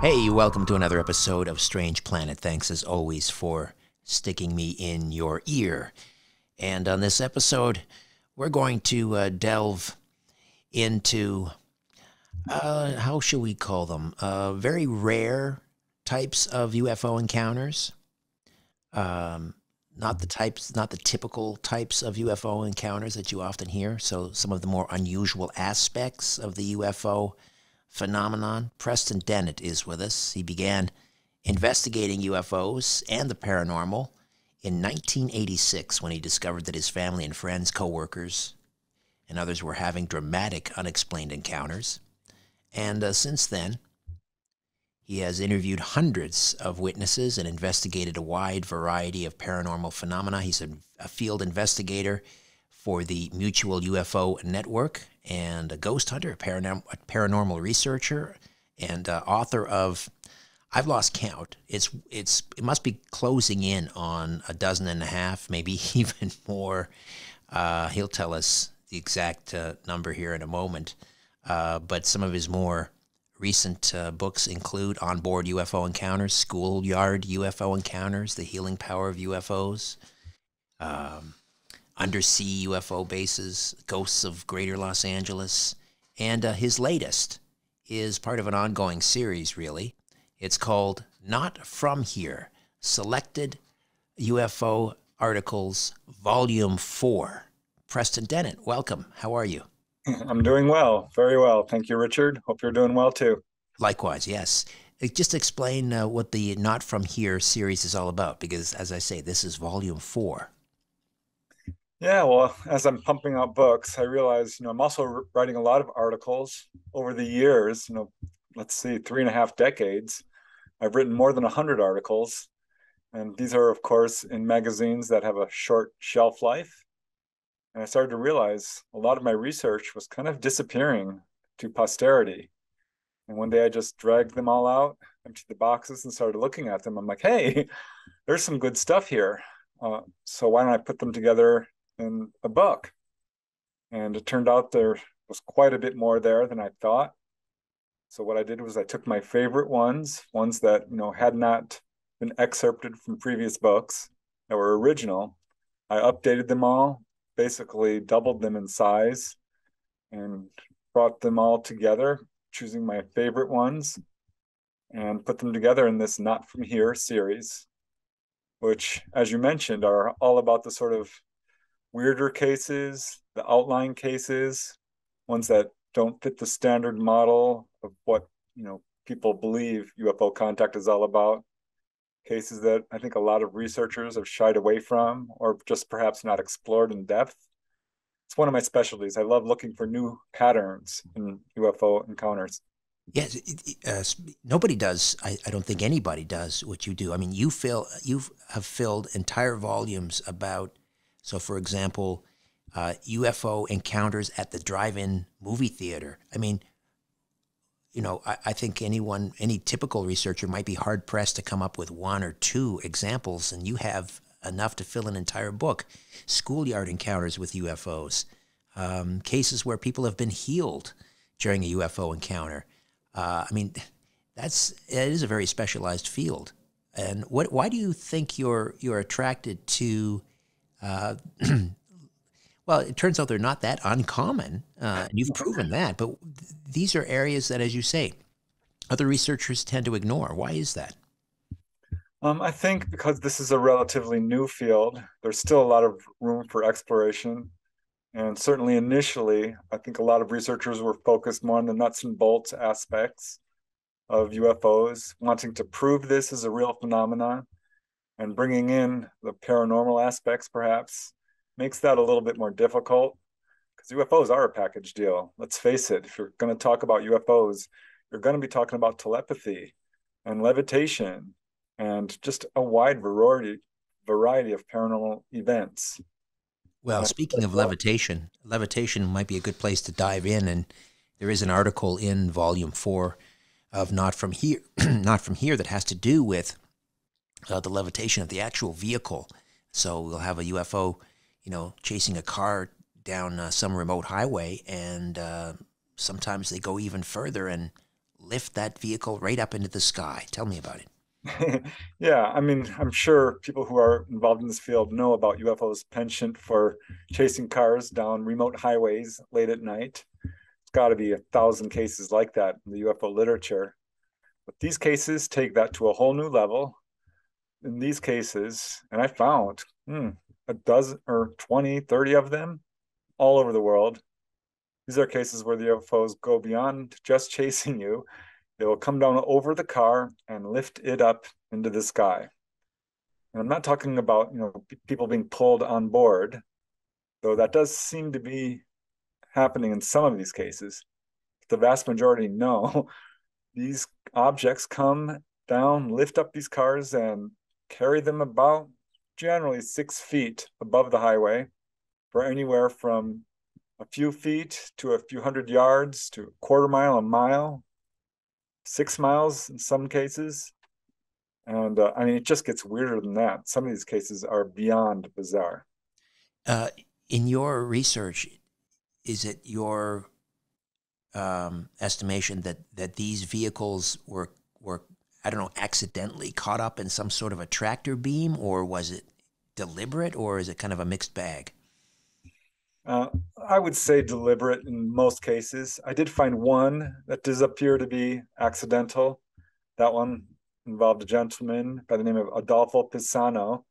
Hey, welcome to another episode of Strange Planet. Thanks as always for sticking me in your ear. And on this episode, we're going to delve into, how shall we call them? Very rare types of UFO encounters. Not the typical types of UFO encounters that you often hear. So some of the more unusual aspects of the UFO phenomenon. Preston Dennett is with us. He began investigating UFOs and the paranormal in 1986 when he discovered that his family and friends, coworkers, and others were having dramatic unexplained encounters. And since then, he has interviewed hundreds of witnesses and investigated a wide variety of paranormal phenomena. He's a field investigator for the Mutual UFO Network and a ghost hunter, a paranormal researcher, and author of, I've lost count. It must be closing in on a dozen and a half, maybe even more. He'll tell us the exact number here in a moment. But some of his more recent books include Onboard UFO Encounters, Schoolyard UFO Encounters, The Healing Power of UFOs, Undersea UFO Bases, Ghosts of Greater Los Angeles, and his latest is part of an ongoing series, really. It's called Not From Here, Selected UFO Articles, Volume 4. Preston Dennett, welcome. How are you? I'm doing well, very well. Thank you, Richard. Hope you're doing well too. Likewise, yes. Just explain what the Not From Here series is all about, because as I say, this is Volume 4. Yeah, well, as I'm pumping out books, I realize, I'm also writing a lot of articles over the years, let's see, 3.5 decades. I've written more than 100 articles, and these are, of course, in magazines that have a short shelf life. And I started to realize a lot of my research was kind of disappearing to posterity. And one day I just dragged them all out, emptied the boxes, and started looking at them. I'm like, hey, there's some good stuff here. So why don't I put them together in a book? And it turned out there was quite a bit more there than I thought. So what I did was I took my favorite ones that, had not been excerpted from previous books that were original. I updated them all, basically doubled them in size, and brought them all together, choosing my favorite ones, and put them together in this Not From Here series, which, as you mentioned, are all about the sort of weirder cases, the outlying cases, ones that don't fit the standard model of what, people believe UFO contact is all about. Cases that I think a lot of researchers have shied away from or just perhaps not explored in depth. It's one of my specialties. I love looking for new patterns in UFO encounters. Yes, nobody does. I don't think anybody does what you do. I mean, you have filled entire volumes about. So, for example, UFO encounters at the drive-in movie theater. I mean, I think any typical researcher might be hard-pressed to come up with one or two examples, and you have enough to fill an entire book. Schoolyard encounters with UFOs, cases where people have been healed during a UFO encounter. I mean, it is a very specialized field. And why do you think you're attracted to? Well, it turns out they're not that uncommon, and you've proven that. But these are areas that, as you say, other researchers tend to ignore. Why is that? I think because this is a relatively new field, there's still a lot of room for exploration. And certainly initially, I think a lot of researchers were focused more on the nuts and bolts aspects of UFOs, wanting to prove this is a real phenomenon, and bringing in the paranormal aspects perhaps makes that a little bit more difficult because UFOs are a package deal. Let's face it, if you're going to talk about UFOs, you're going to be talking about telepathy and levitation and just a wide variety of paranormal events. Well, speaking of levitation, levitation might be a good place to dive in. And there is an article in Volume 4 of Not From Here, Not From Here, that has to do with the levitation of the actual vehicle. So we'll have a UFO, chasing a car down some remote highway, and sometimes they go even further and lift that vehicle right up into the sky. Tell me about it. Yeah, I mean, I'm sure people who are involved in this field know about UFO's penchant for chasing cars down remote highways late at night. It's got to be 1,000 cases like that in the UFO literature. But these cases take that to a whole new level. In these cases, and I found a dozen or 20, 30 of them all over the world. These are cases where the UFOs go beyond just chasing you. They will come down over the car and lift it up into the sky. And I'm not talking about, people being pulled on board, though that does seem to be happening in some of these cases. The vast majority, no. These objects come down, lift up these cars, and carry them about generally 6 feet above the highway for anywhere from a few feet to a few hundred yards to a quarter mile, a mile, 6 miles in some cases. And I mean, it just gets weirder than that. Some of these cases are beyond bizarre. Uh, in your research, is it your estimation that these vehicles were I don't know, accidentally caught up in some sort of a tractor beam, or was it deliberate, or is it kind of a mixed bag? Uh, I would say deliberate in most cases. I did find one that does appear to be accidental. That one involved a gentleman by the name of Adolfo Pisano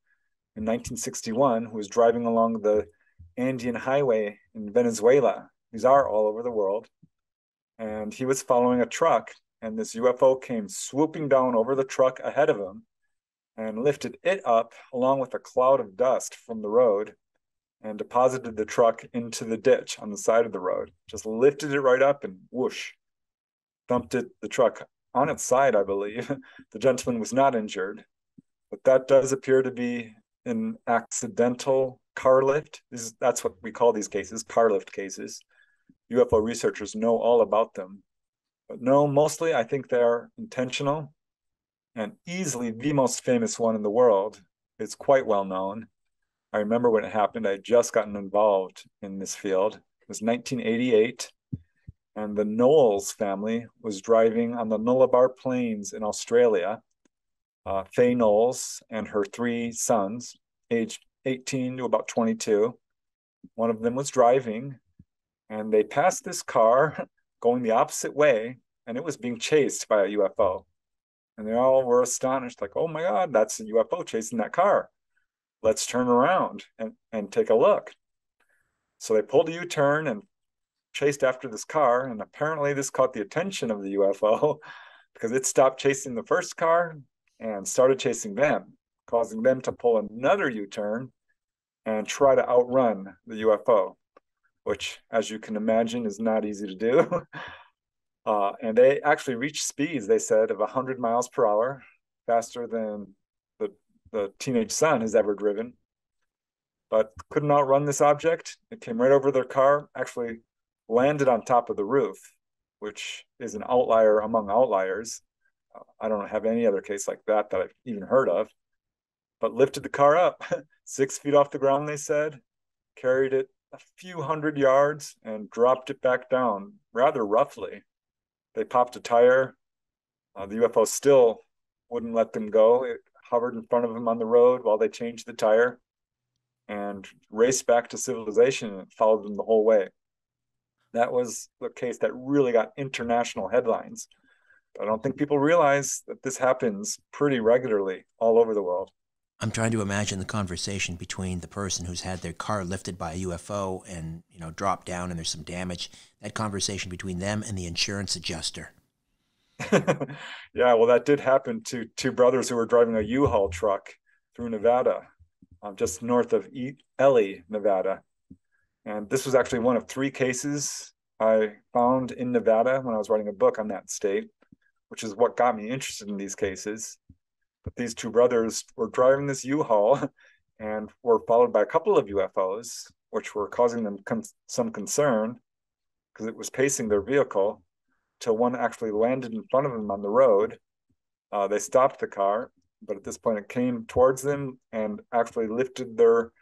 in 1961 who was driving along the Andean Highway in Venezuela. These are all over the world. And he was following a truck, and this UFO came swooping down over the truck ahead of him and lifted it up along with a cloud of dust from the road and deposited the truck into the ditch on the side of the road. Just lifted it right up and whoosh, dumped the truck on its side, I believe. The gentleman was not injured, but that does appear to be an accidental car lift. That's what we call these cases, car lift cases. UFO researchers know all about them. But no, mostly I think they're intentional, and easily the most famous one in the world. It's quite well known. I remember when it happened, I had just gotten involved in this field. It was 1988, and the Knowles family was driving on the Nullarbor Plains in Australia. Faye Knowles and her three sons, aged 18 to about 22. One of them was driving, and they passed this car going the opposite way, and it was being chased by a UFO. And they all were astonished, like, oh my God, that's a UFO chasing that car. Let's turn around and take a look. So they pulled a U-turn and chased after this car. And apparently this caught the attention of the UFO because it stopped chasing the first car and started chasing them, causing them to pull another U-turn and try to outrun the UFO, which, as you can imagine, is not easy to do. And they actually reached speeds, they said, of 100 miles per hour, faster than the teenage son has ever driven, but couldn't outrun this object. It came right over their car, actually landed on top of the roof, which is an outlier among outliers. I don't have any other case like that I've even heard of, but lifted the car up 6 feet off the ground, they said, carried it a few hundred yards and dropped it back down rather roughly. They popped a tire. The UFO still wouldn't let them go. It hovered in front of them on the road while they changed the tire and raced back to civilization and followed them the whole way. That was the case that really got international headlines. I don't think people realize that this happens pretty regularly all over the world. I'm trying to imagine the conversation between the person who's had their car lifted by a UFO and, dropped down and there's some damage. That conversation between them and the insurance adjuster. Yeah, well, that did happen to two brothers who were driving a U-Haul truck through Nevada, just north of Ely, Nevada. And this was actually one of three cases I found in Nevada when I was writing a book on that state, which is what got me interested in these cases. But these two brothers were driving this U-Haul and were followed by a couple of UFOs, which were causing them some concern because it was pacing their vehicle till one actually landed in front of them on the road. They stopped the car, but at this point it came towards them and actually lifted their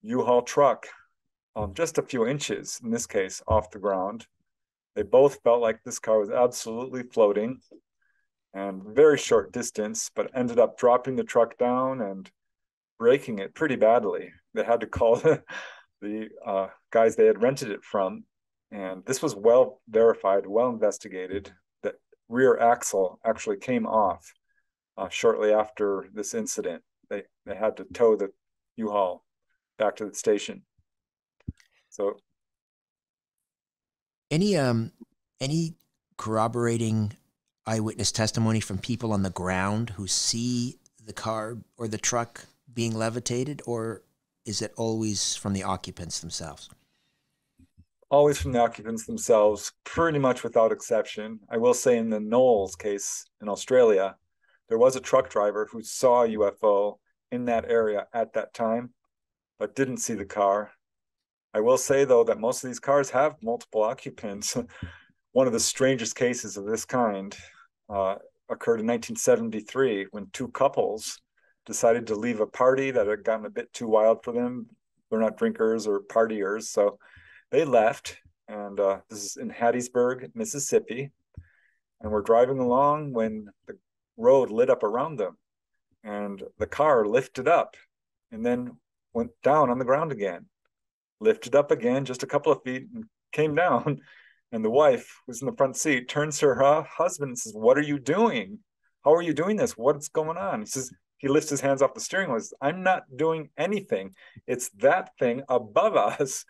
U-Haul truck just a few inches, in this case, off the ground. They both felt like this car was absolutely floating and very short distance, but ended up dropping the truck down and breaking it pretty badly. They had to call the guys they had rented it from. And this was well verified, well investigated. That rear axle actually came off shortly after this incident. They had to tow the U-Haul back to the station. So Any any corroborating eyewitness testimony from people on the ground who see the car or the truck being levitated, or is it always from the occupants themselves? always from the occupants themselves, pretty much without exception. I will say in the Knowles case in Australia, there was a truck driver who saw a UFO in that area at that time, but didn't see the car. I will say, though, that most of these cars have multiple occupants. One of the strangest cases of this kind uh, occurred in 1973 when two couples decided to leave a party that had gotten a bit too wild for them. They're not drinkers or partiers, so they left. And this is in Hattiesburg, Mississippi. And we're driving along when the road lit up around them, and the car lifted up and then went down on the ground again, lifted up again just a couple of feet and came down. And the wife, who's in the front seat, turns to her husband and says, "What are you doing? How are you doing this? What's going on?" He says, he lifts his hands off the steering wheel. "I'm not doing anything. It's that thing above us."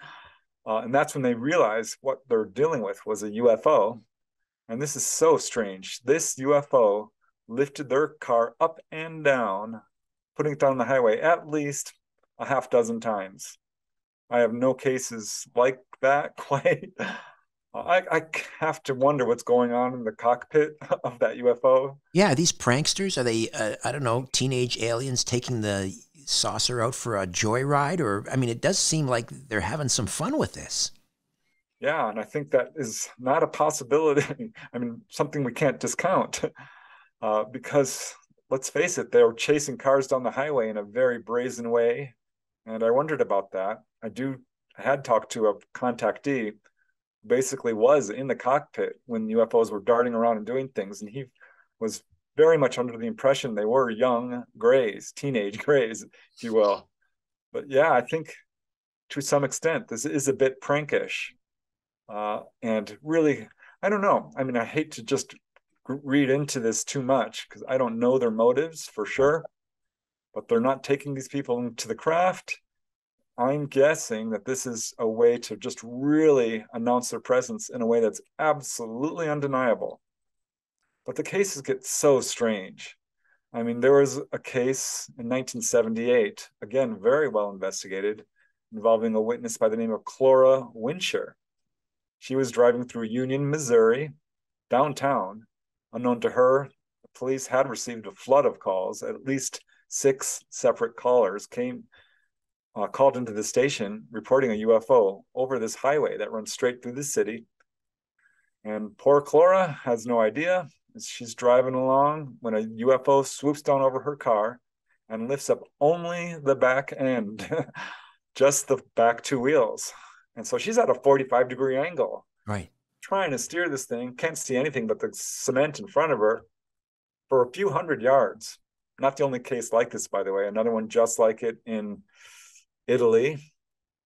And that's when they realize what they're dealing with was a UFO. And this is so strange. This UFO lifted their car up and down, putting it down the highway at least a half dozen times. I have no cases like that quite. I have to wonder what's going on in the cockpit of that UFO. Yeah, these pranksters, are they, I don't know, teenage aliens taking the saucer out for a joyride? Or, I mean, it does seem like they're having some fun with this. Yeah, and I think that is not a possibility. I mean, something we can't discount because let's face it, they were chasing cars down the highway in a very brazen way. And I wondered about that. I had talked to a contactee who basically was in the cockpit when UFOs were darting around and doing things. And he was very much under the impression they were young grays, teenage grays, if you will. But yeah, I think to some extent, this is a bit prankish. And really, I don't know. I mean, I hate to just read into this too much because I don't know their motives for sure, but they're not taking these people into the craft. I'm guessing that this is a way to just really announce their presence in a way that's absolutely undeniable. But the cases get so strange. I mean, there was a case in 1978, again, very well investigated, involving a witness by the name of Clora Wincher. She was driving through Union, Missouri, downtown. Unknown to her, the police had received a flood of calls. At least 6 separate callers called into the station reporting a UFO over this highway that runs straight through the city. And poor Clora has no idea. She's driving along when a UFO swoops down over her car and lifts up only the back end, just the back two wheels. And so she's at a 45-degree angle, Right. trying to steer this thing, can't see anything but the cement in front of her for a few hundred yards. Not the only case like this, by the way. Another one just like it in Italy,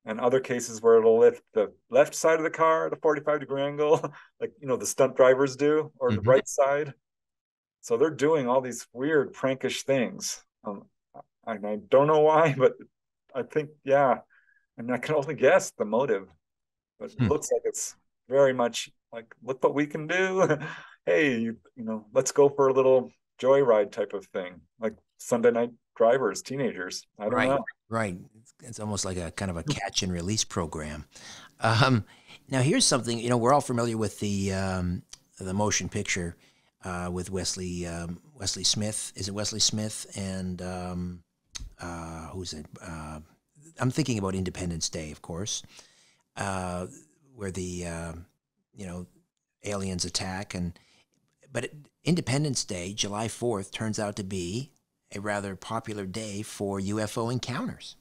and other cases where it'll lift the left side of the car at a 45-degree angle, like, the stunt drivers do, or the Mm-hmm. right side. So they're doing all these weird prankish things. I don't know why, but I think, yeah, I mean, I can only guess the motive, but it Hmm. looks like it's very much like, look what we can do. Hey, let's go for a little joyride type of thing, like Sunday night drivers, teenagers. I don't Right, know. right. It's almost like a kind of a catch and release program. Now, here's something. We're all familiar with the motion picture with Wesley Smith. Is it Wesley Smith and who's it? I'm thinking about Independence Day, of course, uh, where the you know aliens attack, but Independence Day, July 4th, turns out to be a rather popular day for UFO encounters.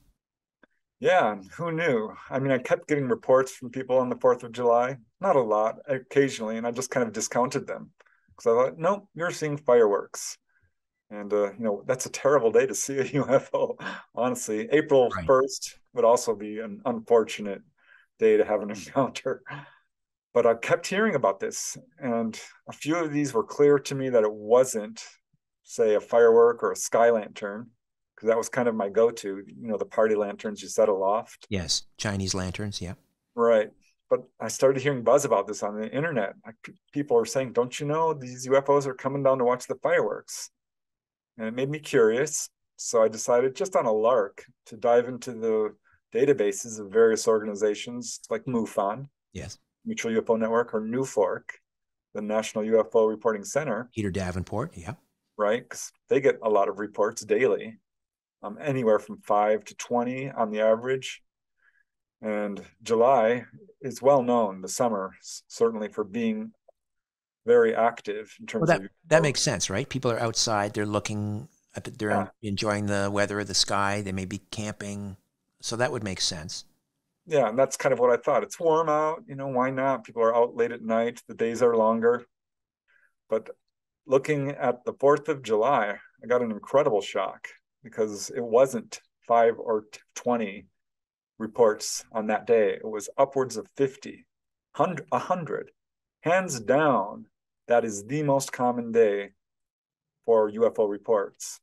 Yeah, and who knew? I mean, I kept getting reports from people on the 4th of July, not a lot, occasionally, and I just kind of discounted them because I thought, nope, you're seeing fireworks. And, that's a terrible day to see a UFO, honestly. April Right. 1st would also be an unfortunate day to have an encounter. But I kept hearing about this, and a few of these were clear to me that it wasn't, say, a firework or a sky lantern, because that was kind of my go-to, the party lanterns you set aloft. Yes. Chinese lanterns. Yeah. Right. But I started hearing buzz about this on the internet. Like, people were saying, don't you know these UFOs are coming down to watch the fireworks? And it made me curious. So I decided, just on a lark, to dive into the databases of various organizations like MUFON, Yes. Mutual UFO Network, or NUFORC, the National UFO Reporting Center, Peter Davenport. Yeah. right? Because they get a lot of reports daily, anywhere from 5 to 20 on the average. And July is well known, the summer, certainly, for being very active in Well, terms of that makes sense, right? People are outside. They're looking at they're yeah, enjoying the weather, the sky. They may be camping, so that would make sense. yeah, and that's kind of what I thought. It's warm out, why not? People are out late at night, the days are longer. But looking at the 4th of July, I got an incredible shock because it wasn't 5 or 20 reports on that day. It was upwards of 50, 100. Hands down, that is the most common day for UFO reports.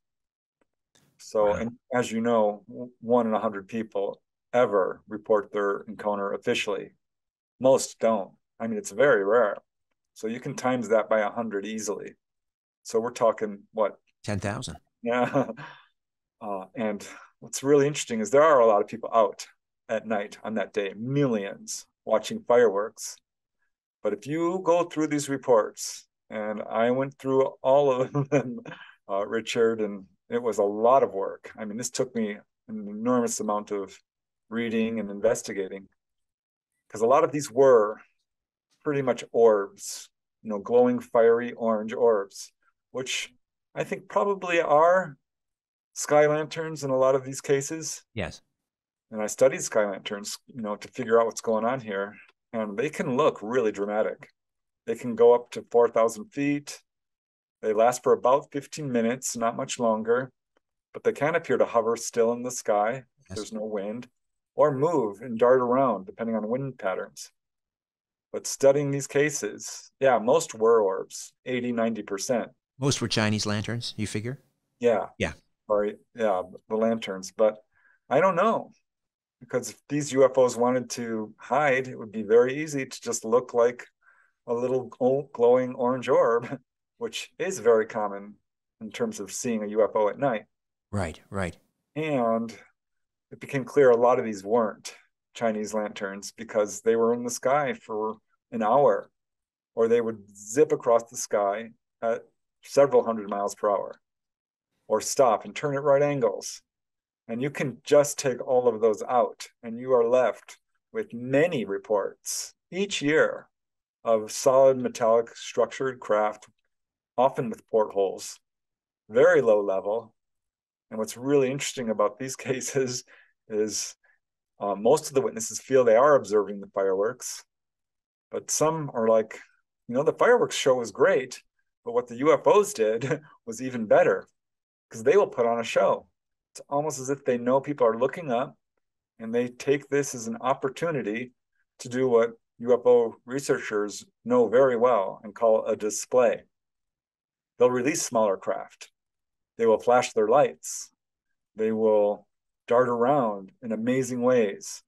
So, Wow. and as you know, 1 in 100 people ever report their encounter officially. Most don't. I mean, it's very rare. So you can times that by 100 easily. So we're talking what? 10,000. Yeah. And what's really interesting is there are a lot of people out at night on that day, millions watching fireworks. But if you go through these reports, and I went through all of them, Richard, and it was a lot of work. I mean, this took me an enormous amount of reading and investigating because a lot of these were pretty much orbs, glowing, fiery orange orbs, which I think probably are sky lanterns in a lot of these cases. Yes. And I studied sky lanterns, to figure out what's going on here. And they can look really dramatic. They can go up to 4,000 feet. They last for about 15 minutes, not much longer, but they can appear to hover still in the sky if Yes. there's no wind, or move and dart around depending on wind patterns. But studying these cases, yeah, most were orbs, 80, 90%. Most were Chinese lanterns, you figure? Yeah, Yeah. sorry, yeah, the lanterns. But I don't know, because if these UFOs wanted to hide, it would be very easy to just look like a little glowing orange orb, which is very common in terms of seeing a UFO at night. Right, right. And it became clear a lot of these weren't Chinese lanterns because they were in the sky for an hour, or they would zip across the sky at several hundred miles per hour, or stop and turn at right angles. And you can just take all of those out, and you are left with many reports each year of solid metallic structured craft, often with portholes, very low level. And what's really interesting about these cases is most of the witnesses feel they are observing the fireworks, but some are like, the fireworks show was great, but what the UFOs did was even better because they will put on a show. It's almost as if they know people are looking up and they take this as an opportunity to do what UFO researchers know very well and call a display. They'll release smaller craft. They will flash their lights. They will dart around in amazing ways.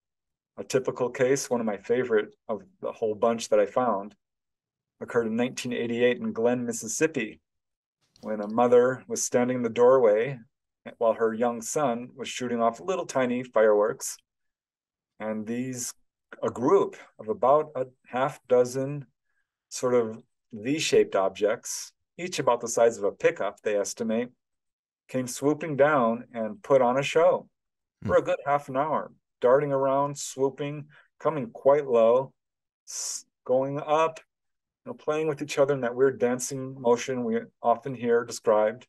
A typical case, one of my favorite of the whole bunch that I found, occurred in 1988 in Glen, Mississippi, when a mother was standing in the doorway while her young son was shooting off little tiny fireworks. And a group of about a half dozen sort of V-shaped objects, each about the size of a pickup, they estimate, came swooping down and put on a show Hmm. for a good half an hour, darting around, swooping, coming quite low, going up, playing with each other in that weird dancing motion we often hear described,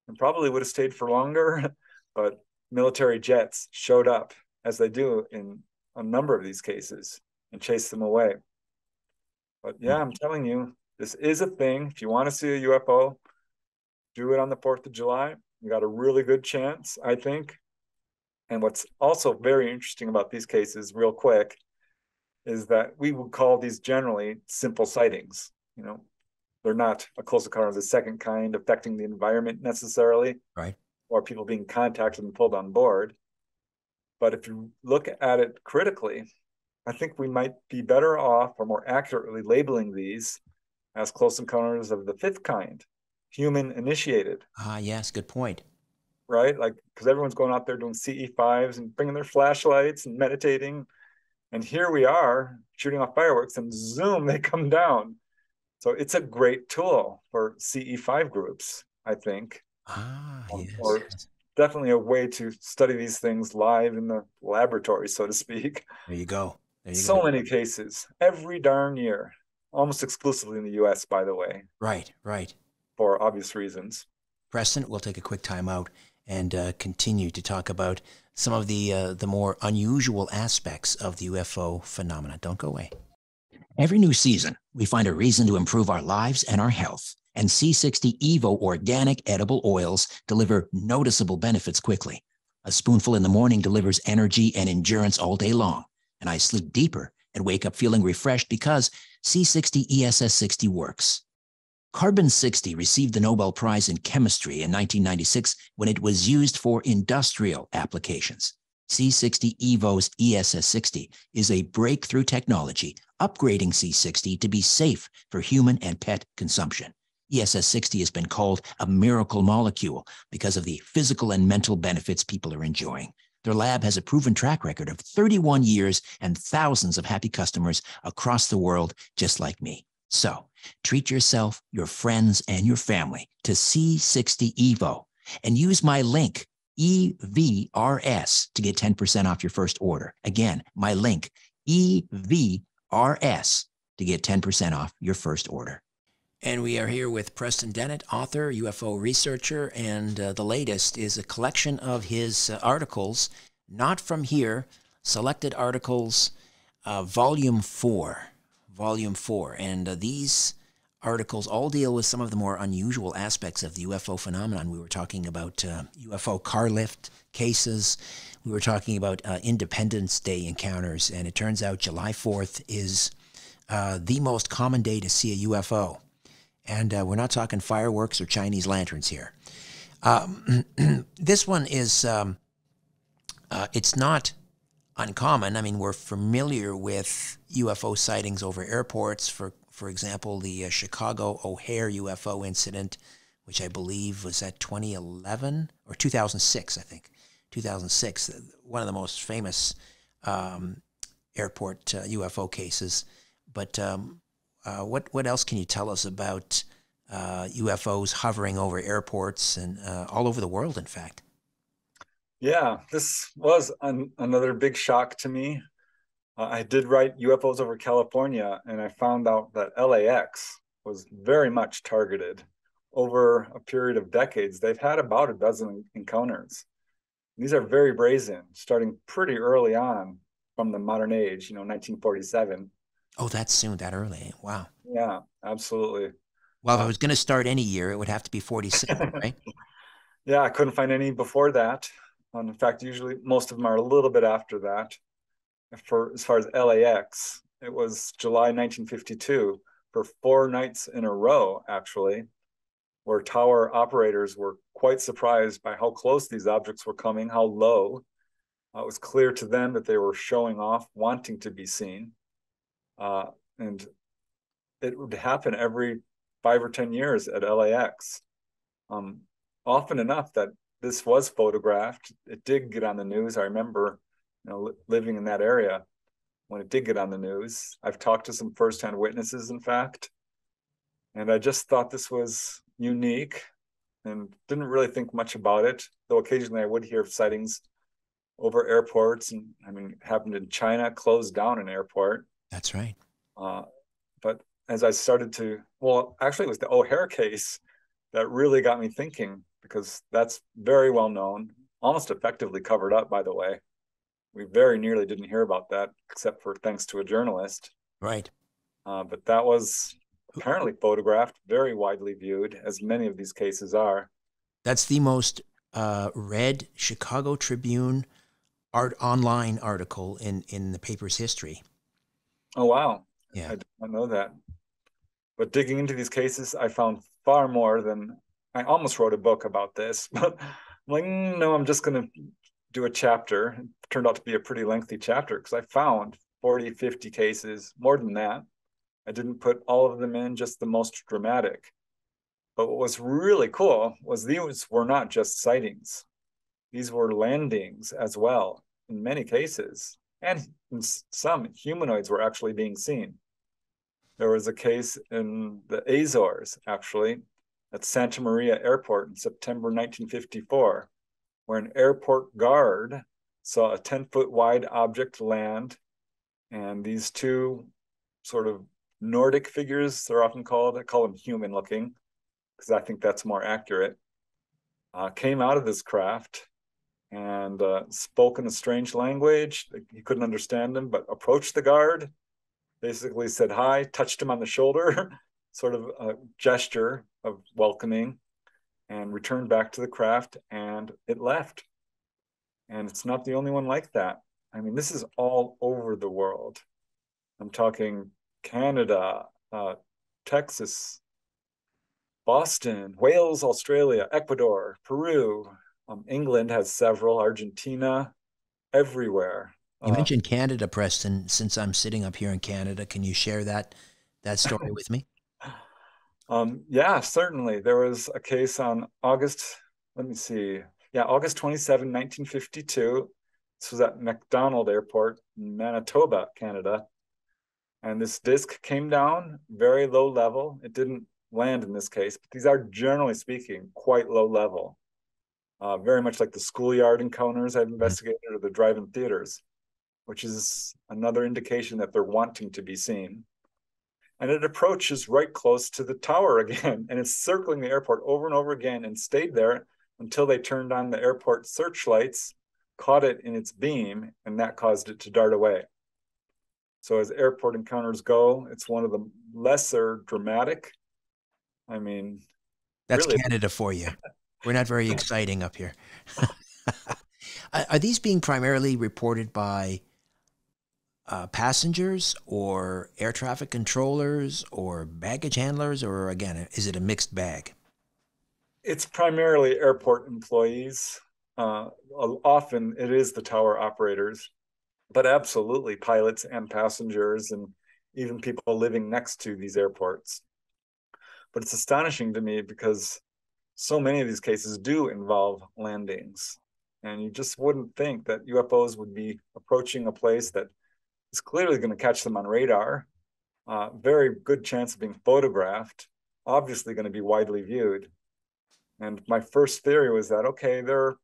and probably would have stayed for longer, but military jets showed up as they do in a number of these cases, and chase them away. But yeah, I'm telling you, this is a thing. If you want to see a UFO, do it on the 4th of July. You got a really good chance, I think. And what's also very interesting about these cases, real quick, is that we would call these generally simple sightings. You know, they're not a close encounter of the second kind affecting the environment necessarily, Right. or people being contacted and pulled on board. But if you look at it critically, I think we might be better off or more accurately labeling these as close encounters of the fifth kind, human initiated. Ah, yes, good point. Right? Like, because everyone's going out there doing CE5s and bringing their flashlights and meditating. And here we are shooting off fireworks and zoom, they come down. So it's a great tool for CE5 groups, I think, Ah, yes, or yes. definitely a way to study these things live in the laboratory, so to speak. There you go. There you So go. many cases every darn year, almost exclusively in the US, by the way, Right, right. for obvious reasons. Preston, we'll take a quick time out and continue to talk about some of the more unusual aspects of the UFO phenomena. Don't go away. Every new season, we find a reason to improve our lives and our health. And C60 Evo organic edible oils deliver noticeable benefits quickly. A spoonful in the morning delivers energy and endurance all day long. And I sleep deeper and wake up feeling refreshed because C60 ESS60 works. Carbon 60 received the Nobel Prize in Chemistry in 1996 when it was used for industrial applications. C60 Evo's ESS60 is a breakthrough technology upgrading C60 to be safe for human and pet consumption. ESS60 has been called a miracle molecule because of the physical and mental benefits people are enjoying. Their lab has a proven track record of 31 years and thousands of happy customers across the world, just like me. So, treat yourself, your friends, and your family to C60 Evo and use my link, EVRS, to get 10% off your first order. Again, my link, EVRS, to get 10% off your first order. And we are here with Preston Dennett, author, UFO researcher, and the latest is a collection of his articles, not from here, selected articles, volume 4. Volume 4. And these articles all deal with some of the more unusual aspects of the UFO phenomenon. We were talking about UFO car lift cases. We were talking about Independence Day encounters. And it turns out July 4th is the most common day to see a UFO. And we're not talking fireworks or Chinese lanterns here. This one is, it's not uncommon. I mean, we're familiar with UFO sightings over airports. For example, the Chicago O'Hare UFO incident, which I believe was at 2011 or 2006, I think. 2006, one of the most famous airport UFO cases. But what else can you tell us about UFOs hovering over airports and all over the world, in fact? Yeah, this was another big shock to me. I did write UFOs over California, and I found out that LAX was very much targeted. Over a period of decades, they've had about a dozen encounters. These are very brazen, starting pretty early on from the modern age, 1947. Oh, that's soon, that early. Wow. Yeah, absolutely. Well, if I was going to start any year, it would have to be 46, right? Yeah, I couldn't find any before that. In fact, usually most of them are a little bit after that. For as far as LAX, it was July 1952 for 4 nights in a row, actually, where tower operators were quite surprised by how close these objects were coming, how low. It was clear to them that they were showing off, wanting to be seen. And it would happen every 5 or 10 years at LAX. Um, Often enough that this was photographed. It did get on the news. I remember, living in that area when it did get on the news. I've talked to some firsthand witnesses, in fact, and I just thought this was unique and didn't really think much about it, though occasionally I would hear of sightings over airports. And I mean, it happened in China, closed down an airport. That's right. But as I started to, well, actually, it was the O'Hare case that really got me thinking, because that's very well known, almost effectively covered up, by the way. We very nearly didn't hear about that, except for thanks to a journalist. Right. But that was apparently photographed, very widely viewed, as many of these cases are. That's the most read Chicago Tribune online article in the paper's history. Oh, wow. Yeah. I did not know that. But digging into these cases, I found far more than I almost wrote a book about this, but I'm like, no, I'm just going to do a chapter. It turned out to be a pretty lengthy chapter because I found 40, 50 cases, more than that. I didn't put all of them in, just the most dramatic. But what was really cool was these were not just sightings. These were landings as well, in many cases. And in some, humanoids were actually being seen. There was a case in the Azores, actually, at Santa Maria Airport in September 1954, where an airport guard saw a 10-foot wide object land, and these two sort of Nordic figures, they're often called, I call them human looking, because I think that's more accurate, came out of this craft and spoke in a strange language. He couldn't understand them, but approached the guard, basically said hi, touched him on the shoulder, sort of a gesture of welcoming, and returned back to the craft, and it left. And it's not the only one like that. I mean, this is all over the world. I'm talking Canada, Texas, Boston, Wales, Australia, Ecuador, Peru. England has several, Argentina, everywhere. You mentioned Canada, Preston. Since I'm sitting up here in Canada, can you share that story with me? Yeah, certainly. There was a case on August, let me see. Yeah, August 27, 1952. This was at McDonald Airport in Manitoba, Canada. And this disc came down very low level. It didn't land in this case, but these are generally speaking quite low level. Very much like the schoolyard encounters I've investigated or the drive-in theaters, which is another indication that they're wanting to be seen. And it approaches right close to the tower again, and it's circling the airport over and over again and stayed there until they turned on the airport searchlights, caught it in its beam, and that caused it to dart away. So as airport encounters go, it's one of the lesser dramatic. I mean, That's really, Canada for you. We're not very exciting up here. Are these being primarily reported by passengers or air traffic controllers or baggage handlers, or again, is it a mixed bag? it's primarily airport employees. Often it is the tower operators, but absolutely pilots and passengers and even people living next to these airports. But it's astonishing to me because so many of these cases do involve landings. And you just wouldn't think that UFOs would be approaching a place that is clearly going to catch them on radar. Very good chance of being photographed, obviously going to be widely viewed. And my first theory was that, okay, they're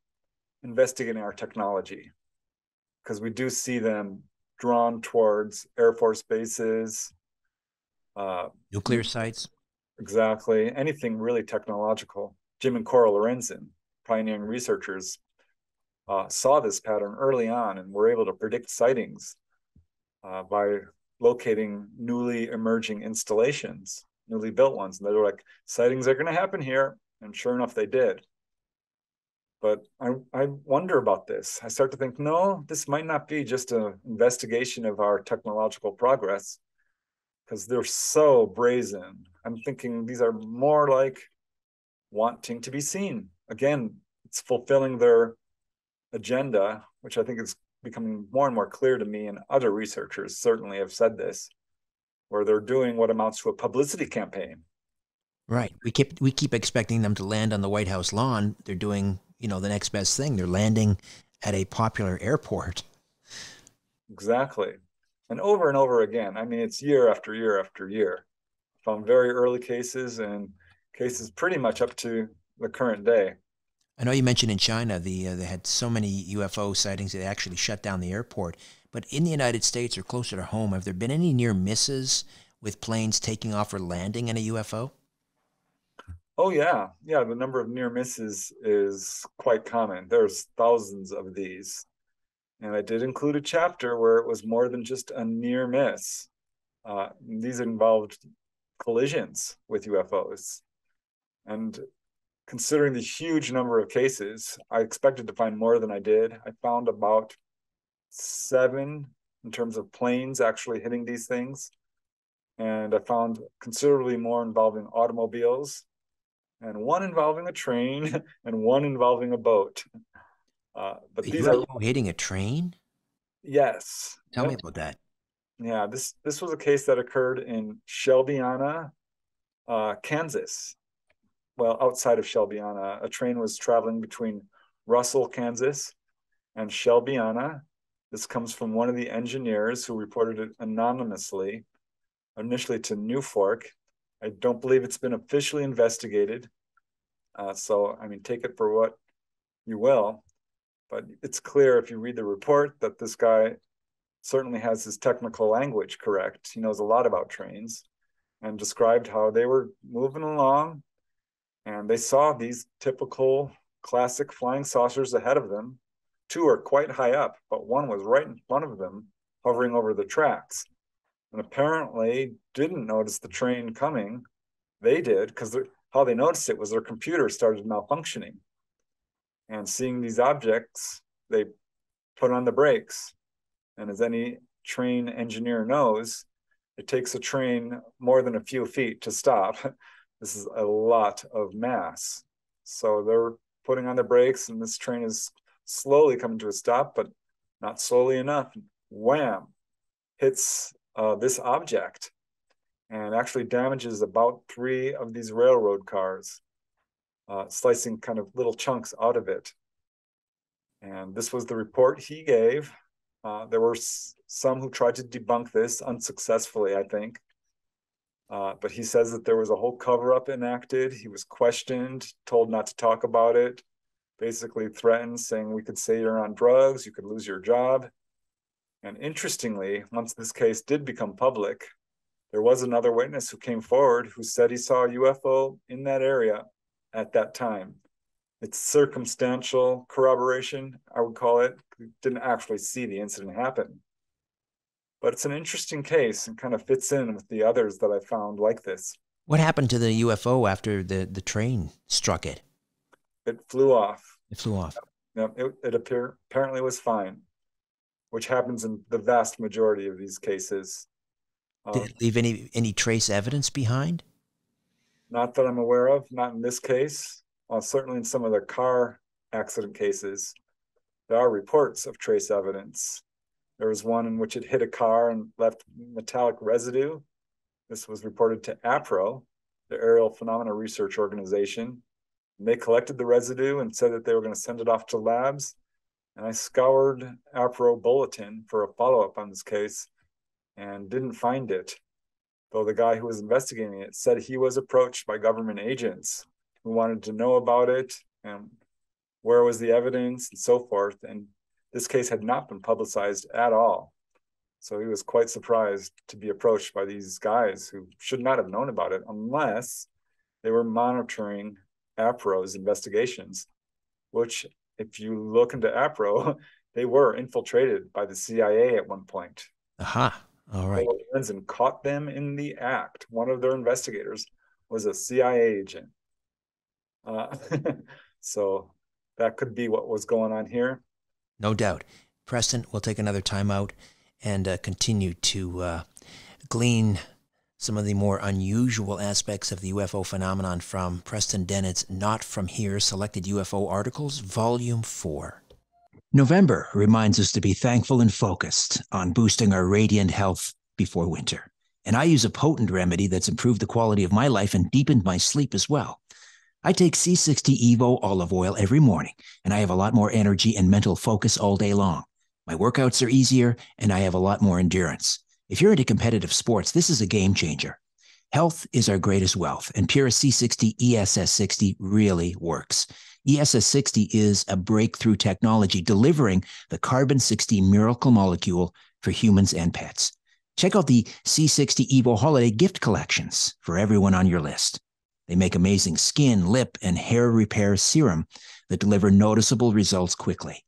investigating our technology because we do see them drawn towards Air Force bases. Uh, Nuclear sites? exactly. Anything really technological. Jim and Cora Lorenzen, pioneering researchers, saw this pattern early on and were able to predict sightings by locating newly emerging installations, newly built ones. And they were like, sightings are going to happen here. And sure enough, they did. But I wonder about this. I start to think, no, this might not be just an investigation of our technological progress because they're so brazen. I'm thinking these are more like wanting to be seen. Again, it's fulfilling their agenda, which I think is becoming more and more clear to me, and other researchers certainly have said this, where they're doing what amounts to a publicity campaign. Right. We keep expecting them to land on the White House lawn. They're doing, the next best thing. They're landing at a popular airport. Exactly. And over again. I mean, it's year after year after year. Found very early cases and cases pretty much up to the current day. I know you mentioned in China they had so many UFO sightings they actually shut down the airport. But in the United States or closer to home, have there been any near misses with planes taking off or landing in a UFO? Oh yeah. The number of near misses is quite common. There's thousands of these. And I did include a chapter where it was more than just a near miss. These involved collisions with UFOs. And considering the huge number of cases, I expected to find more than I did. I found about 7 in terms of planes actually hitting these things. And I found considerably more involving automobiles, and 1 involving a train, and 1 involving a boat. But A these are, UFO hitting a train? yes. Tell me Yep. about that. Yeah, this was a case that occurred in Shelbyana, Kansas. Well, outside of Shelbyana, a train was traveling between Russell, Kansas, and Shelbyana. This comes from one of the engineers who reported it anonymously, initially to New Fork. I don't believe it's been officially investigated. So, I mean, take it for what you will. But it's clear if you read the report that this guy certainly has his technical language correct. He knows a lot about trains, and described how they were moving along and they saw these typical classic flying saucers ahead of them. 2 are quite high up, but 1 was right in front of them, hovering over the tracks. And apparently didn't notice the train coming. They did, because how they noticed it was their computer started malfunctioning. And seeing these objects, they put on the brakes. And as any train engineer knows, it takes a train more than a few feet to stop. This is a lot of mass. So they're putting on the brakes, and this train is slowly coming to a stop, but not slowly enough. Wham! Hits this object and actually damages about 3 of these railroad cars, slicing kind of little chunks out of it. And this was the report he gave. There were some who tried to debunk this unsuccessfully, I think. But he says that there was a whole cover-up enacted. He was questioned, told not to talk about it, basically threatened, saying we could say you're on drugs, you could lose your job. And interestingly, once this case did become public, there was another witness who came forward who said he saw a UFO in that area at that time. It's circumstantial corroboration, I would call it. Didn't actually see the incident happen. But it's an interesting case and kind of fits in with the others that I found like this. What happened to the UFO after the train struck it? It flew off. It flew off. It apparently was fine, which happens in the vast majority of these cases. Did it leave any trace evidence behind? Not that I'm aware of, not in this case. Certainly in some of the car accident cases, there are reports of trace evidence. There was one in which it hit a car and left metallic residue. This was reported to APRO, the Aerial Phenomena Research Organization. And they collected the residue and said that they were going to send it off to labs. And I scoured APRO Bulletin for a follow-up on this case and didn't find it, though the guy who was investigating it said he was approached by government agents who wanted to know about it and where was the evidence and so forth. And this case had not been publicized at all. So he was quite surprised to be approached by these guys who should not have known about it unless they were monitoring APRO's investigations, which if you look into APRO, they were infiltrated by the CIA at one point. Aha, all right. And caught them in the act. One of their investigators was a CIA agent. So that could be what was going on here. No doubt. Preston, we'll take another time out and continue to glean some of the more unusual aspects of the UFO phenomenon from Preston Dennett's Not From Here Selected UFO Articles, Volume 4. November reminds us to be thankful and focused on boosting our radiant health before winter. And I use a potent remedy that's improved the quality of my life and deepened my sleep as well. I take C60 Evo olive oil every morning, and I have a lot more energy and mental focus all day long. My workouts are easier, and I have a lot more endurance. If you're into competitive sports, this is a game changer. Health is our greatest wealth, and Pura C60 ESS60 really works. ESS60 is a breakthrough technology delivering the carbon-60 miracle molecule for humans and pets. Check out the C60 Evo holiday gift collections for everyone on your list. They make amazing skin, lip, and hair repair serum that deliver noticeable results quickly.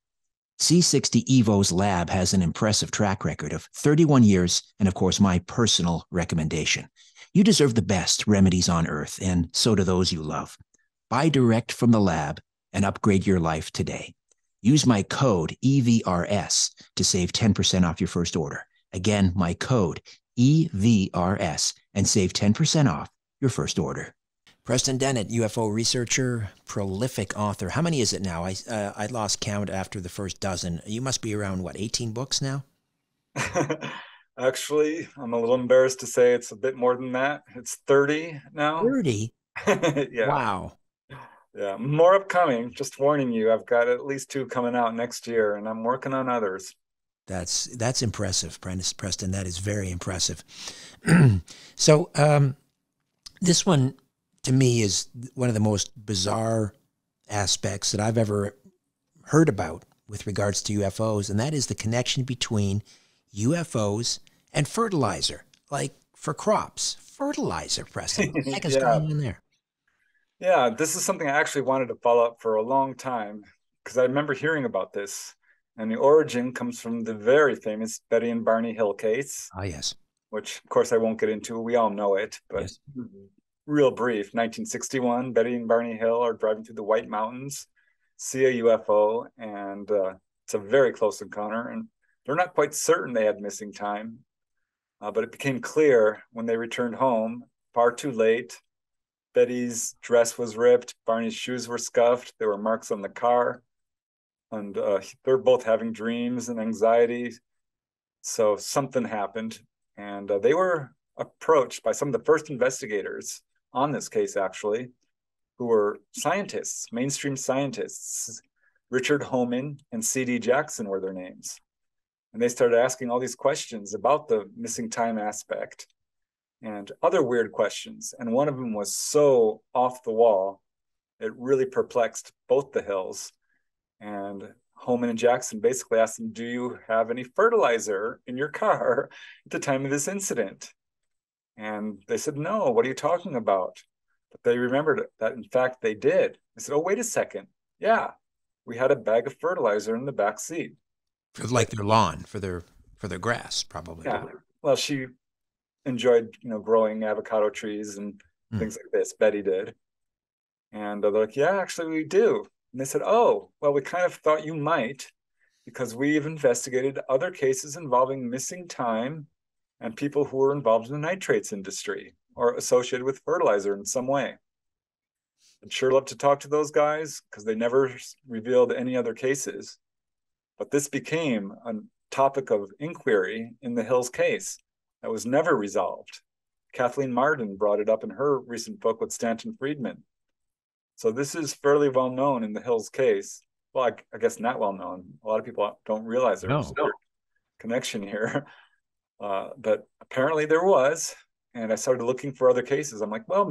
C60 Evo's lab has an impressive track record of 31 years and, of course, my personal recommendation. You deserve the best remedies on earth, and so do those you love. Buy direct from the lab and upgrade your life today. Use my code EVRS to save 10% off your first order. Again, my code EVRS and save 10% off your first order. Preston Dennett, UFO researcher, prolific author. How many is it now? I lost count after the first dozen. You must be around, what, 18 books now? Actually, I'm a little embarrassed to say it's a bit more than that. It's 30 now. 30? Yeah. Wow. Yeah. More upcoming. Just warning you, I've got at least 2 coming out next year, and I'm working on others. That's impressive, Preston. That is very impressive. So this one, to me, is one of the most bizarre aspects that I've ever heard about with regards to UFOs, and that is the connection between UFOs and fertilizer, like for crops. Fertilizer, Preston. What the heck is going on there? Yeah, this is something I actually wanted to follow up for a long time because I remember hearing about this. And the origin comes from the very famous Betty and Barney Hill case. Ah, yes. Which, of course, I won't get into. We all know it, but yes. Real brief. 1961, Betty and Barney Hill are driving through the White Mountains, see a UFO, and it's a very close encounter. And they're not quite certain they had missing time, but it became clear when they returned home, far too late. Betty's dress was ripped, Barney's shoes were scuffed, there were marks on the car, and they're both having dreams and anxiety. So something happened, and they were approached by some of the first investigators on this case, actually, who were scientists, mainstream scientists. Richard Homan and C.D. Jackson were their names. And they started asking all these questions about the missing time aspect and other weird questions. And one of them was so off the wall, it really perplexed both the Hills. And Homan and Jackson basically asked them, do you have any fertilizer in your car at the time of this incident? And they said, no, what are you talking about? But they remembered that, in fact, they did. They said, oh, wait a second. Yeah, we had a bag of fertilizer in the back seat. For like their lawn, for their grass, probably. Yeah. Well, she enjoyed, growing avocado trees and things like this. Betty did. And they're like, yeah, actually we do. And they said, oh, well, we kind of thought you might because we've investigated other cases involving missing time and people who were involved in the nitrates industry or associated with fertilizer in some way. I'd sure love to talk to those guys because they never revealed any other cases. But this became a topic of inquiry in the Hills case that was never resolved. Kathleen Marden brought it up in her recent book with Stanton Friedman. So this is fairly well known in the Hills case. Well, I guess not well known. A lot of people don't realize there's a connection here. But apparently there was. And I started looking for other cases. I'm like, well,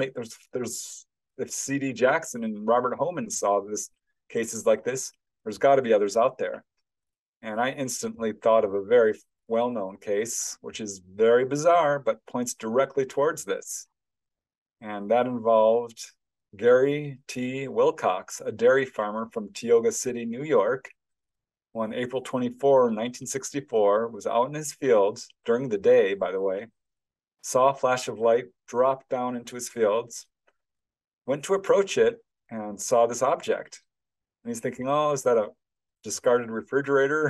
there's if C.D. Jackson and Robert Homan saw this cases like this, there's got to be others out there. And I instantly thought of a very well-known case, which is very bizarre, but points directly towards this. And that involved Gary T. Wilcox, a dairy farmer from Tioga City, New York, who on April 24, 1964, was out in his fields during the day, by the way, saw a flash of light drop down into his fields, went to approach it, and saw this object. And he's thinking, oh, is that a discarded refrigerator?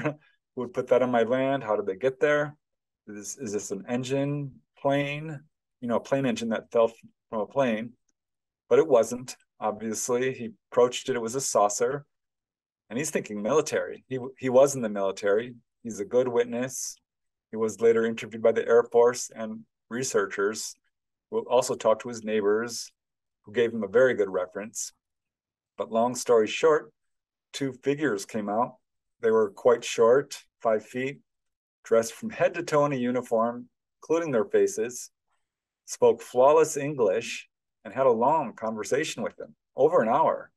Who would put that on my land? How did they get there? Is this an engine, plane? A plane engine that fell from a plane. But it wasn't, obviously. He approached it. It was a saucer. And he's thinking military. He was in the military. He's a good witness. He was later interviewed by the Air Force and researchers who also talked to his neighbors who gave him a very good reference. But long story short, 2 figures came out. They were quite short, 5 feet, dressed from head to toe in a uniform, including their faces, spoke flawless English, and had a long conversation with them, over an hour.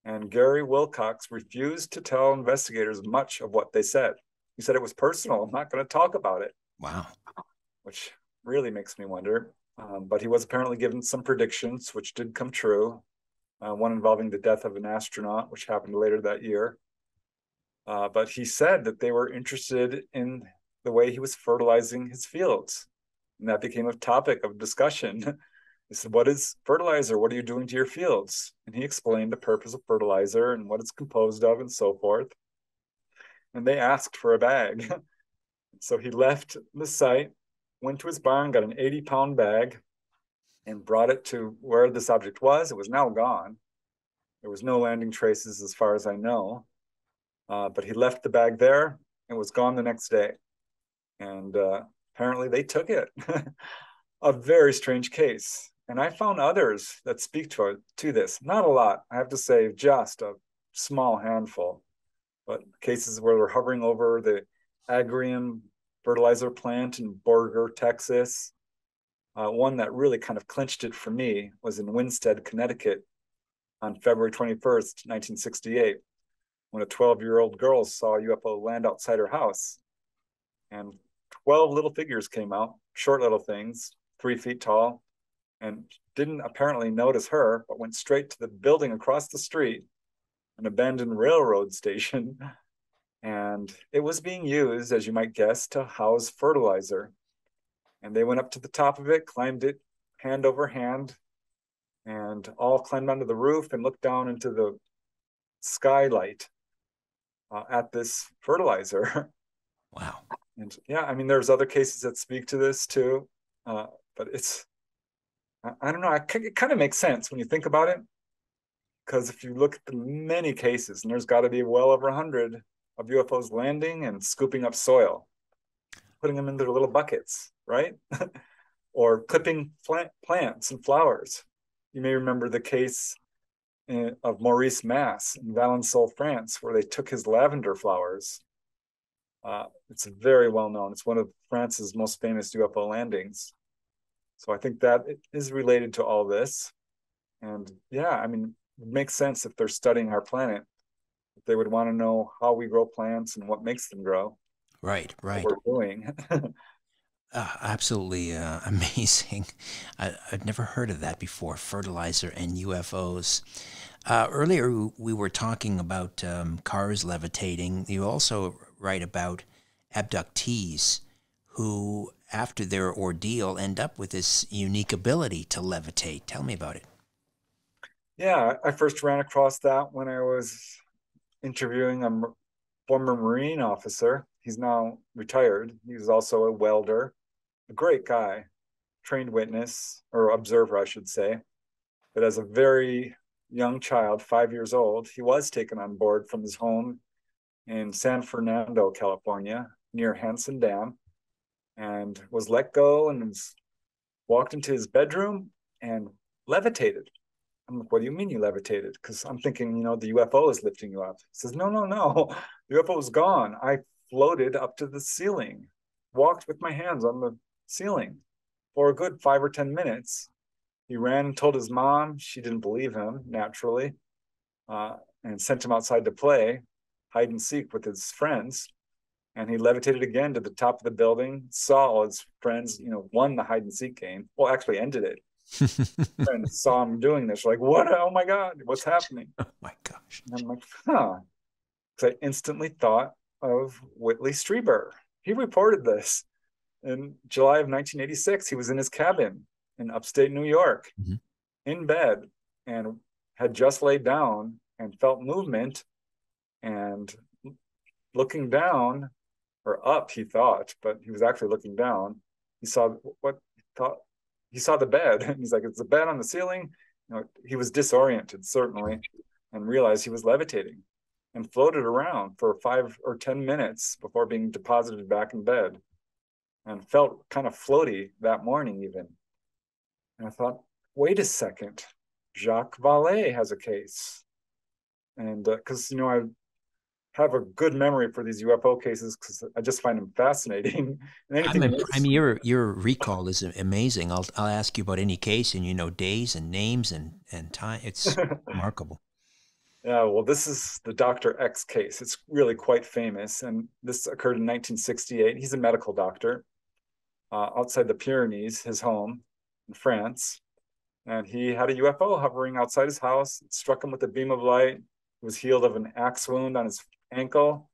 And Gary Wilcox refused to tell investigators much of what they said. He said it was personal. I'm not going to talk about it. Wow. Which really makes me wonder. But he was apparently given some predictions, which did come true. One involving the death of an astronaut, which happened later that year. But he said that they were interested in the way he was fertilizing his fields. And that became a topic of discussion. He said, "What is fertilizer? What are you doing to your fields?" And he explained the purpose of fertilizer and what it's composed of and so forth. And they asked for a bag. So he left the site, went to his barn, got an 80-pound bag, and brought it to where this object was. It was now gone. There was no landing traces as far as I know. But he left the bag there and was gone the next day. And apparently they took it. A very strange case. And I found others that speak to this. Not a lot, I have to say, just a small handful. But cases where they're hovering over the Agrium fertilizer plant in Borger, Texas. One that really kind of clinched it for me was in Winstead, Connecticut on February 21st, 1968, when a 12-year-old girl saw a UFO land outside her house. And 12 little figures came out, short little things, 3 feet tall, and didn't apparently notice her, but went straight to the building across the street, an abandoned railroad station. And it was being used, as you might guess, to house fertilizer. And they went up to the top of it, climbed it hand over hand, and all climbed onto the roof and looked down into the skylight at this fertilizer. Wow. And yeah, I mean, there's other cases that speak to this too, but I don't know, it kind of makes sense when you think about it, because if you look at the many cases, and there's got to be well over 100 of UFOs landing and scooping up soil, putting them in their little buckets, right? Or clipping plants and flowers. You may remember the case of Maurice Mass in Valençol, France, where they took his lavender flowers. It's very well known. It's one of France's most famous UFO landings. So I think that is related to all this. And yeah, I mean, it makes sense if they're studying our planet. They would want to know how we grow plants and what makes them grow. Right, What right. we're doing. Absolutely amazing. I've never heard of that before, fertilizer and UFOs. Earlier, we were talking about cars levitating. You also write about abductees who, after their ordeal, end up with this unique ability to levitate. Tell me about it. Yeah, I first ran across that when I was interviewing a former Marine officer. He's now retired. He was also a welder, a great guy, trained witness or observer, I should say. But as a very young child, 5 years old, he was taken on board from his home in San Fernando, California, near Hansen Dam, and was let go and was walked into his bedroom and levitated. I'm like, "What do you mean you levitated?" Because I'm thinking, the UFO is lifting you up. He says, "No, no, no. The UFO is gone. I floated up to the ceiling, walked with my hands on the ceiling for a good 5 or 10 minutes." He ran and told his mom. She didn't believe him, naturally, and sent him outside to play hide and seek with his friends. And he levitated again to the top of the building, saw all his friends, won the hide and seek game. Well, actually ended it. And saw him doing this. Like, what? Oh my God, what's happening? Oh my gosh. And I'm like, huh. Because I instantly thought of Whitley Strieber. He reported this in July of 1986. He was in his cabin in upstate New York, Mm-hmm. in bed, and had just laid down and felt movement, and looking down or up, he thought, but he was actually looking down. He saw what he thought. He saw the bed, and he's like, "It's a bed on the ceiling." He was disoriented, certainly, and realized he was levitating and floated around for 5 or 10 minutes before being deposited back in bed, and felt kind of floaty that morning even. And I thought, wait a second, Jacques Vallée has a case. And because, I have a good memory for these UFO cases because I just find them fascinating. And anything I mean, your recall is amazing. I'll ask you about any case, and you know days and names and time. It's remarkable. Yeah, well, this is the Dr. X case. It's really quite famous. And this occurred in 1968. He's a medical doctor outside the Pyrenees, his home in France. And he had a UFO hovering outside his house. It struck him with a beam of light. He was healed of an axe wound on his ankle.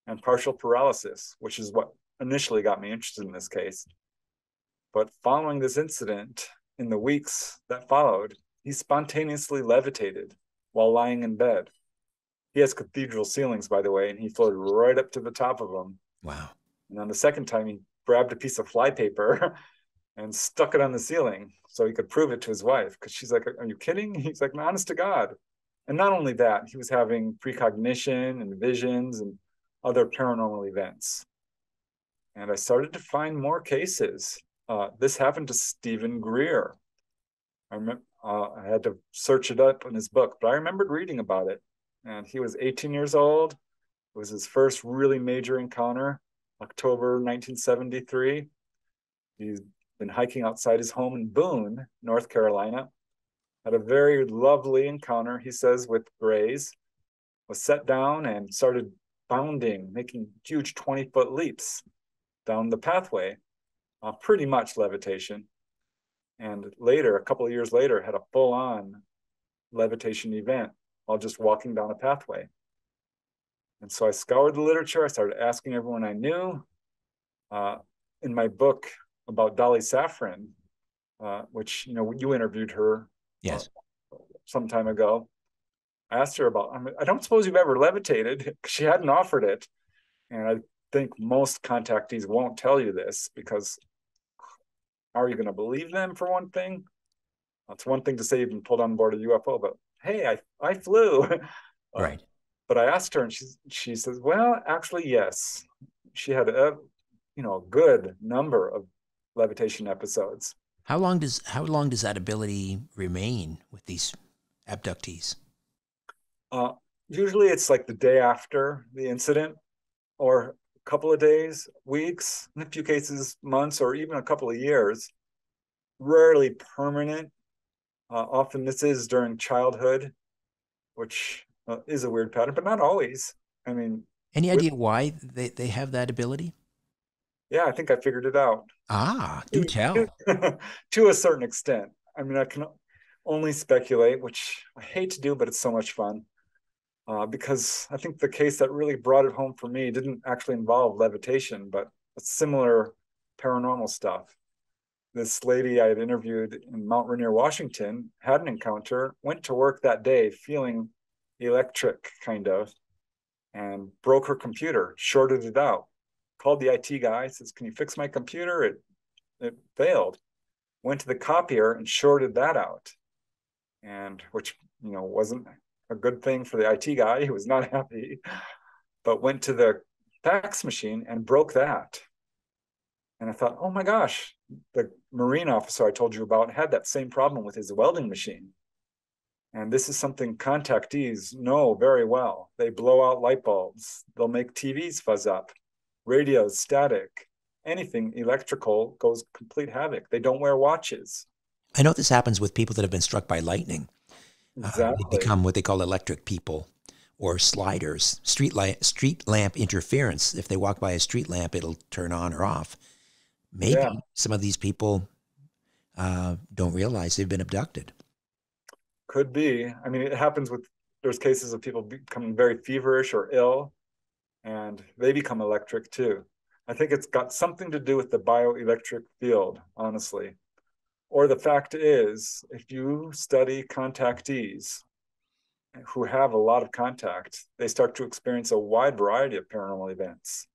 and partial paralysis, which is what initially got me interested in this case. But following this incident, in the weeks that followed, he spontaneously levitated while lying in bed. He has cathedral ceilings, by the way, and he floated right up to the top of them. Wow. And on the second time, he grabbed a piece of flypaper and stuck it on the ceiling so he could prove it to his wife. Because she's like, "Are you kidding?" He's like, "Honest to God." And not only that, he was having precognition and visions and other paranormal events. And I started to find more cases. This happened to Stephen Greer. I had to search it up in his book, but I remembered reading about it. And he was 18 years old. It was his first really major encounter, October 1973. He's been hiking outside his home in Boone, North Carolina. Had a very lovely encounter, he says, with Grays. Was set down and started bounding, making huge 20-foot leaps down the pathway, pretty much levitation. And later, a couple of years later, had a full-on levitation event while just walking down a pathway. And so I scoured the literature. I started asking everyone I knew. In my book about Dolly Safran, which you interviewed her, yes, some time ago, I asked her about. I don't suppose you've ever levitated. She hadn't offered it, and I think most contactees won't tell you this because are you going to believe them for one thing? It's one thing to say you've been pulled on board a UFO, but hey, I flew. right. But I asked her, and she says, well, actually, yes. She had a good number of levitation episodes. How long does that ability remain with these abductees? Usually it's like the day after the incident, or a couple of days, weeks, in a few cases, months, or even a couple of years. Rarely permanent. Often this is during childhood, which is a weird pattern, but not always. I mean, Any idea why they have that ability? yeah, I think I figured it out. Ah, do tell. To a certain extent. I mean, I can only speculate, which I hate to do, but it's so much fun. Because I think the case that really brought it home for me didn't actually involve levitation, but similar paranormal stuff. This lady I had interviewed in Mount Rainier, Washington, had an encounter, went to work that day feeling electric, kind of, and broke her computer, shorted it out. Called the IT guy, says, "Can you fix my computer?" It failed. Went to the copier and shorted that out, and which wasn't a good thing for the IT guy. He was not happy, but went to the fax machine and broke that. And I thought, oh my gosh, the Marine officer I told you about had that same problem with his welding machine. And this is something contactees know very well. They blow out light bulbs. They'll make TVs fuzz up, radios static. Anything electrical goes complete havoc. They don't wear watches. I know this happens with people that have been struck by lightning. They Exactly. become what they call electric people or sliders. Street lamp interference. If they walk by a street lamp, it'll turn on or off. Maybe Yeah, some of these people don't realize they've been abducted. could be. I mean, it happens there's cases of people becoming very feverish or ill, and they become electric too. I think it's got something to do with the bioelectric field, honestly. Or the fact is, if you study contactees who have a lot of contact, they start to experience a wide variety of paranormal events.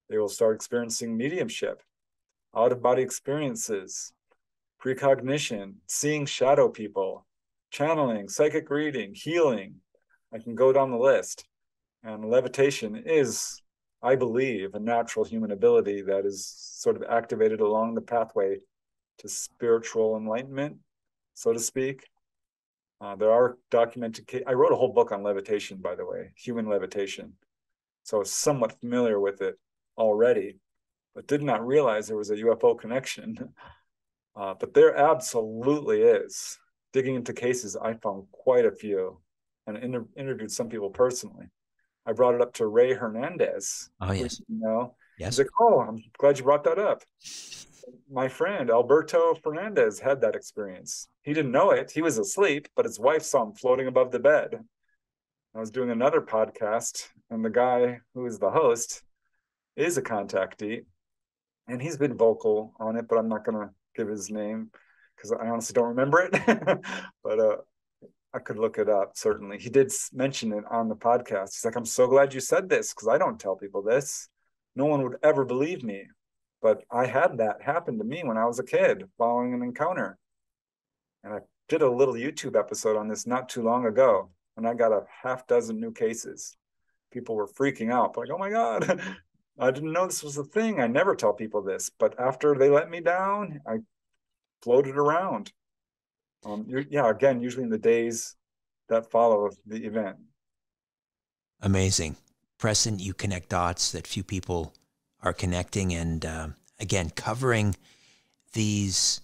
They will start experiencing mediumship, out-of-body experiences, precognition, seeing shadow people, channeling, psychic reading, healing. I can go down the list. And levitation is, I believe, a natural human ability that is sort of activated along the pathway to spiritual enlightenment, so to speak. There are documented cases. I wrote a whole book on levitation, by the way, human levitation. So I was somewhat familiar with it already, but did not realize there was a UFO connection. But there absolutely is. Digging into cases, I found quite a few and interviewed some people personally. I brought it up to Ray Hernandez. Oh, yes. He's Yes. like, "Oh, I'm glad you brought that up." My friend Alberto Fernandez had that experience. He didn't know it. He was asleep, but his wife saw him floating above the bed. I was doing another podcast, and the guy who is the host is a contactee, and he's been vocal on it, but I'm not going to give his name because I honestly don't remember it. But I could look it up, certainly. He did mention it on the podcast. He's like, I'm so glad you said this because I don't tell people this. No one would ever believe me. But I had that happen to me when I was a kid following an encounter. And I did a little YouTube episode on this not too long ago, and I got a half dozen new cases. People were freaking out, like, oh my God, I didn't know this was a thing. I never tell people this. But after they let me down, I floated around. Again, usually in the days that follow the event. Amazing. Preston, you connect dots that few people are connecting, and again, covering these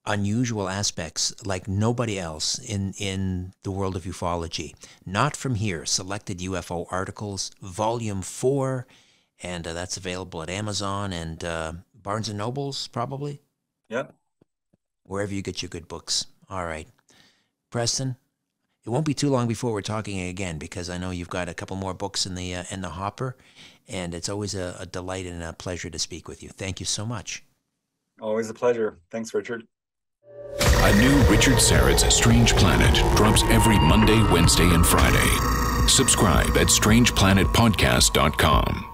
unusual aspects like nobody else in the world of ufology. Not From Here, Selected UFO Articles, Volume 4, and that's available at Amazon and Barnes & Nobles, probably? Yep. Wherever you get your good books. All right. Preston, it won't be too long before we're talking again, because I know you've got a couple more books in the hopper, and it's always a delight and a pleasure to speak with you. Thank you so much. Always a pleasure. Thanks, Richard. A new Richard Syrett's Strange Planet drops every Monday, Wednesday, and Friday. Subscribe at strangeplanetpodcast.com.